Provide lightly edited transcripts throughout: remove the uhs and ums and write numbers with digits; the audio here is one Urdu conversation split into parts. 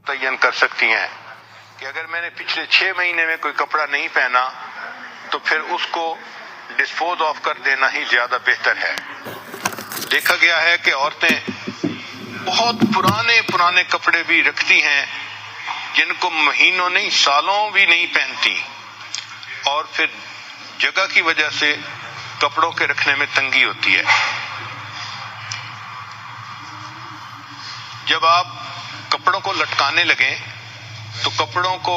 متعین کر سکتی ہیں کہ اگر میں نے پچھلے 6 مہینے میں کوئی کپڑا نہیں پہنا تو پھر اس کو ڈسپوز آف کر دینا ہی زیادہ بہتر ہے۔ دیکھا گیا ہے کہ عورتیں بہت پرانے کپڑے بھی رکھتی ہیں جن کو مہینوں نہیں سالوں بھی نہیں پہنتی، اور پھر جگہ کی وجہ سے کپڑوں کے رکھنے میں تنگی ہوتی ہے۔ جب آپ کپڑوں کو لٹکانے لگیں تو کپڑوں کو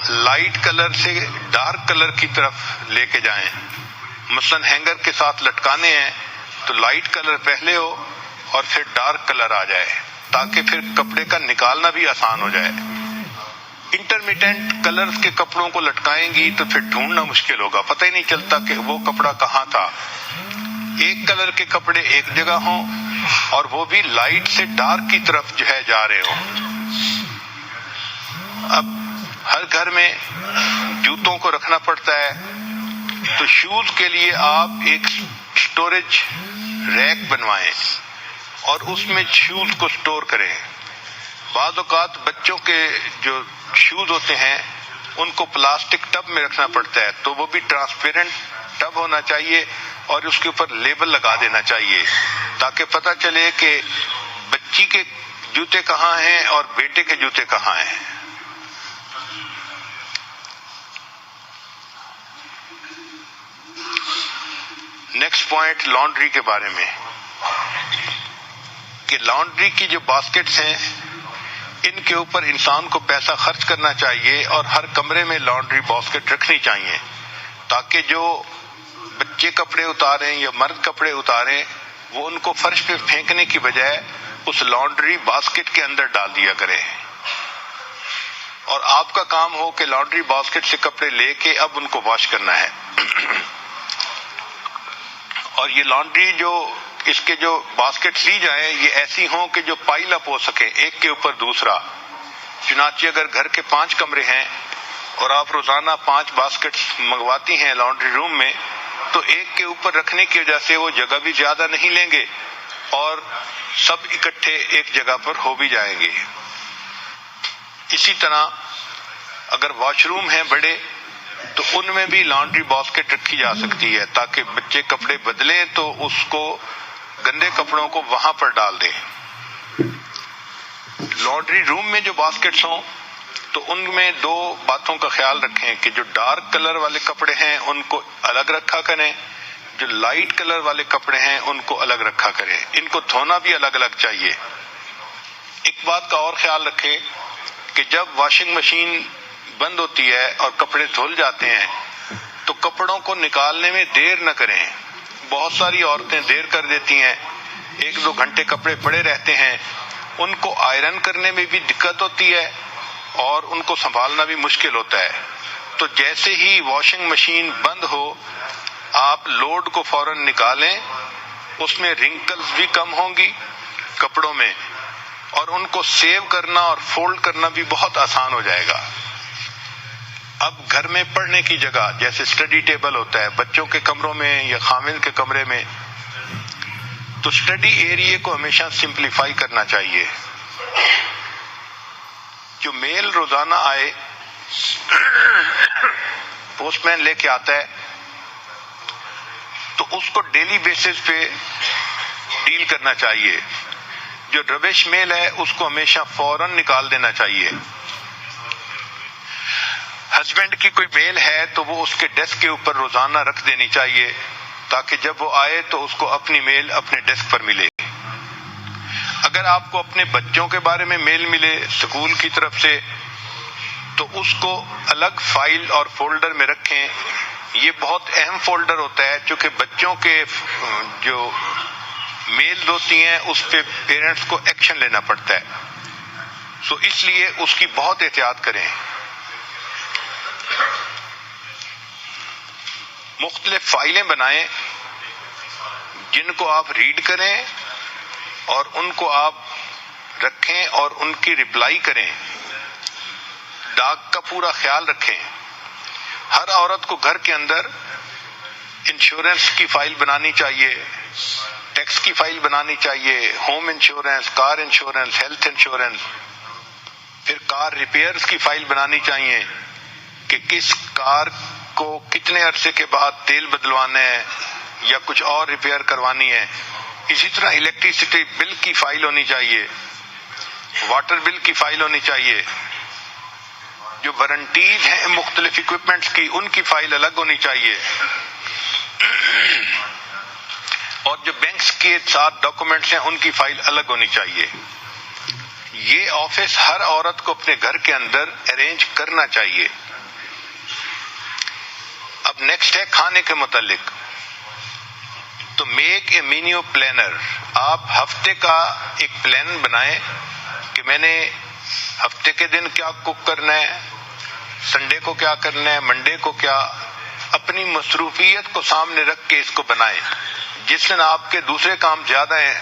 لائٹ کلر سے ڈارک کلر کی طرف لے کے جائیں۔ مثلا ہینگر کے ساتھ لٹکانے ہیں تو لائٹ کلر پہلے ہو اور پھر ڈارک کلر آ جائے، تاکہ پھر کپڑے کا نکالنا بھی آسان ہو جائے۔ انٹرمیٹنٹ کلرز کے کپڑوں کو لٹکائیں گی تو پھر ڈھونڈنا مشکل ہوگا، پتہ ہی نہیں چلتا کہ وہ کپڑا کہاں تھا۔ ایک کلر کے کپڑے ایک جگہ ہوں اور وہ بھی لائٹ سے ڈارک کی طرف جو ہے جا رہے ہوں۔ اب ہر گھر میں جوتوں کو رکھنا پڑتا ہے، تو شوز کے لیے آپ ایک سٹوریج ریک بنوائیں اور اس میں شوز کو سٹور کریں۔ بعض اوقات بچوں کے جو شوز ہوتے ہیں ان کو پلاسٹک ٹب میں رکھنا پڑتا ہے، تو وہ بھی ٹرانسپیرنٹ ٹب ہونا چاہیے اور اس کے اوپر لیبل لگا دینا چاہیے تاکہ پتہ چلے کہ بچی کے جوتے کہاں ہیں اور بیٹے کے جوتے کہاں ہیں۔ نیکسٹ پوائنٹ لانڈری کے بارے میں، کہ لانڈری کی جو باسکٹس ہیں ان کے اوپر انسان کو پیسہ خرچ کرنا چاہیے اور ہر کمرے میں لانڈری باسکٹ رکھنی چاہیے، تاکہ جو بچے کپڑے اتاریں یا مرد کپڑے اتاریں وہ ان کو فرش پہ پھینکنے کی بجائے اس لانڈری باسکٹ کے اندر ڈال دیا کریں، اور آپ کا کام ہو کہ لانڈری باسکٹ سے کپڑے لے کے اب ان کو واش کرنا ہے۔ اور یہ لانڈری جو اس کے جو باسکٹ لی جائیں یہ ایسی ہوں کہ جو پائل اپ ہو سکیں ایک کے اوپر دوسرا۔ چنانچہ اگر گھر کے 5 کمرے ہیں اور آپ روزانہ 5 باسکٹس منگواتی ہیں لانڈری روم میں، تو ایک کے اوپر رکھنے کی وجہ سے وہ جگہ بھی زیادہ نہیں لیں گے اور سب اکٹھے ایک جگہ پر ہو بھی جائیں گے۔ اسی طرح اگر واش روم ہیں بڑے تو ان میں بھی لانڈری باسکٹ رکھی جا سکتی ہے تاکہ بچے کپڑے بدلیں تو اس کو گندے کپڑوں کو وہاں پر ڈال دیں۔ لانڈری روم میں جو باسکٹس ہوں تو ان میں 2 باتوں کا خیال رکھیں کہ جو ڈارک کلر والے کپڑے ہیں ان کو الگ رکھا کریں، جو لائٹ کلر والے کپڑے ہیں ان کو الگ رکھا کریں، ان کو دھونا بھی الگ الگ چاہیے۔ ایک بات کا اور خیال رکھیں کہ جب واشنگ مشین بند ہوتی ہے اور کپڑے دھل جاتے ہیں تو کپڑوں کو نکالنے میں دیر نہ کریں۔ بہت ساری عورتیں دیر کر دیتی ہیں، 1-2 گھنٹے کپڑے پڑے رہتے ہیں، ان کو آئرن کرنے میں بھی دقت ہوتی ہے اور ان کو سنبھالنا بھی مشکل ہوتا ہے۔ تو جیسے ہی واشنگ مشین بند ہو آپ لوڈ کو فوراً نکالیں، اس میں رنکلز بھی کم ہوں گی کپڑوں میں، اور ان کو سیو کرنا اور فولڈ کرنا بھی بہت آسان ہو جائے گا۔ اب گھر میں پڑھنے کی جگہ جیسے اسٹڈی ٹیبل ہوتا ہے بچوں کے کمروں میں یا خامد کے کمرے میں، تو اسٹڈی ایریے کو ہمیشہ سمپلیفائی کرنا چاہیے۔ جو میل روزانہ آئے پوسٹ مین لے کے آتا ہے تو اس کو ڈیلی بیسس پہ ڈیل کرنا چاہیے۔ جو ربش میل ہے اس کو ہمیشہ فوراً نکال دینا چاہیے۔ ہسبینڈ کی کوئی میل ہے تو وہ اس کے ڈیسک کے اوپر روزانہ رکھ دینی چاہیے تاکہ جب وہ آئے تو اس کو اپنی میل اپنے ڈیسک پر ملے۔ اگر آپ کو اپنے بچوں کے بارے میں میل ملے اسکول کی طرف سے تو اس کو الگ فائل اور فولڈر میں رکھیں۔ یہ بہت اہم فولڈر ہوتا ہے چونکہ بچوں کے جو میل ہوتی ہیں اس پہ پیرنٹس کو ایکشن لینا پڑتا ہے، سو اس لیے اس کی بہت احتیاط کریں۔ مختلف فائلیں بنائیں جن کو آپ ریڈ کریں اور ان کو آپ رکھیں اور ان کی رپلائی کریں۔ ڈاک کا پورا خیال رکھیں۔ ہر عورت کو گھر کے اندر انشورنس کی فائل بنانی چاہیے، ٹیکس کی فائل بنانی چاہیے، home insurance, car insurance, health insurance, پھر کار ریپیئرز کی فائل بنانی چاہیے کہ کس کار کو کتنے عرصے کے بعد تیل بدلوانا ہے یا کچھ اور ریپیئر کروانی ہے. اسی طرح الیکٹریسٹی بل کی فائل ہونی چاہیے، واٹر بل کی فائل ہونی چاہیے. جو وارنٹیز ہیں مختلف اکوپمنٹس کی، ان کی فائل الگ ہونی چاہیے. اور جو بینکس کے ساتھ ڈاکومنٹس ہیں ان کی فائل الگ ہونی چاہیے. یہ آفس ہر عورت کو اپنے گھر کے اندر ارینج کرنا چاہیے. اب نیکسٹ ہے کھانے کے متعلق. تو میک اے مینیو پلانر. آپ ہفتے کا ایک پلان بنائیں کہ میں نے ہفتے کے دن کیا کوک کرنا ہے، سنڈے کو کیا کرنا ہے، منڈے کو کیا. اپنی مصروفیت کو سامنے رکھ کے اس کو بنائیں. جس دن آپ کے دوسرے کام زیادہ ہیں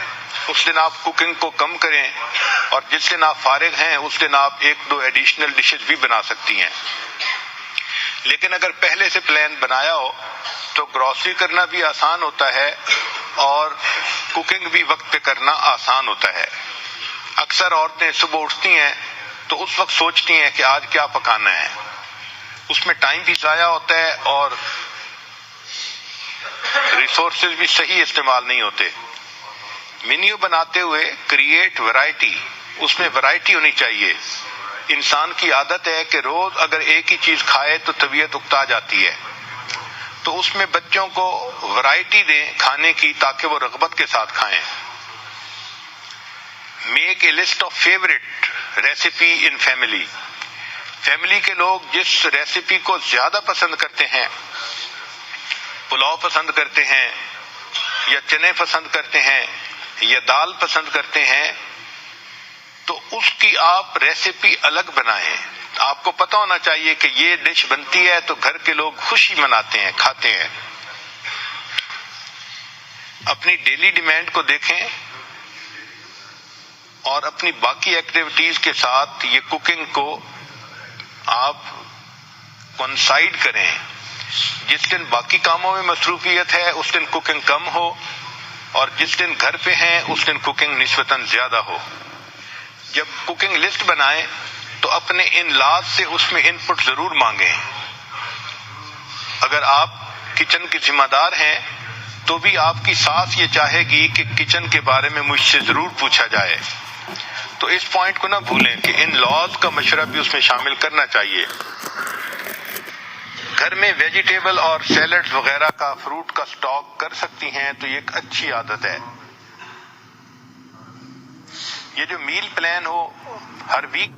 اس دن آپ کوکنگ کو کم کریں، اور جس دن آپ فارغ ہیں اس دن آپ 1-2 ایڈیشنل ڈشز بھی بنا سکتی ہیں. لیکن اگر پہلے سے پلان بنایا ہو تو گروسری کرنا بھی آسان ہوتا ہے اور کوکنگ بھی وقت پہ کرنا آسان ہوتا ہے. اکثر عورتیں صبح اٹھتی ہیں تو اس وقت سوچتی ہیں کہ آج کیا پکانا ہے. اس میں ٹائم بھی ضائع ہوتا ہے اور ریسورسز بھی صحیح استعمال نہیں ہوتے. مینیو بناتے ہوئے کریٹ ورائٹی. اس میں ورائٹی ہونی چاہیے. انسان کی عادت ہے کہ روز اگر ایک ہی چیز کھائے تو طبیعت اکتا جاتی ہے. تو اس میں بچوں کو ورائٹی دیں کھانے کی تاکہ وہ رغبت کے ساتھ کھائیں. Make a list of favourite recipe in family. Family کے لوگ جس ریسیپی کو زیادہ پسند کرتے ہیں، پلاؤ پسند کرتے ہیں یا چنے پسند کرتے ہیں یا دال پسند کرتے ہیں، تو اس کی آپ ریسیپی الگ بنائیں. آپ کو پتہ ہونا چاہیے کہ یہ ڈش بنتی ہے تو گھر کے لوگ خوشی مناتے ہیں، کھاتے ہیں. اپنی ڈیلی ڈیمانڈ کو دیکھیں اور اپنی باقی ایکٹیویٹیز کے ساتھ یہ کوکنگ کو آپ کنسائڈ کریں. جس دن باقی کاموں میں مصروفیت ہے اس دن کوکنگ کم ہو، اور جس دن گھر پہ ہیں اس دن کوکنگ نسبتاً زیادہ ہو. جب کوکنگ لسٹ بنائیں تو اپنے ان لاز سے اس میں ان پٹ ضرور مانگیں. اگر آپ کچن کی ذمہ دار ہیں تو بھی آپ کی ساس یہ چاہے گی کہ کچن کے بارے میں مجھ سے ضرور پوچھا جائے. تو اس پوائنٹ کو نہ بھولیں کہ ان لاز کا مشورہ بھی اس میں شامل کرنا چاہیے. گھر میں ویجیٹیبل اور سیلڈ وغیرہ کا فروٹ کا سٹاک کر سکتی ہیں تو یہ ایک اچھی عادت ہے. یہ جو میل پلان ہو ہر ویک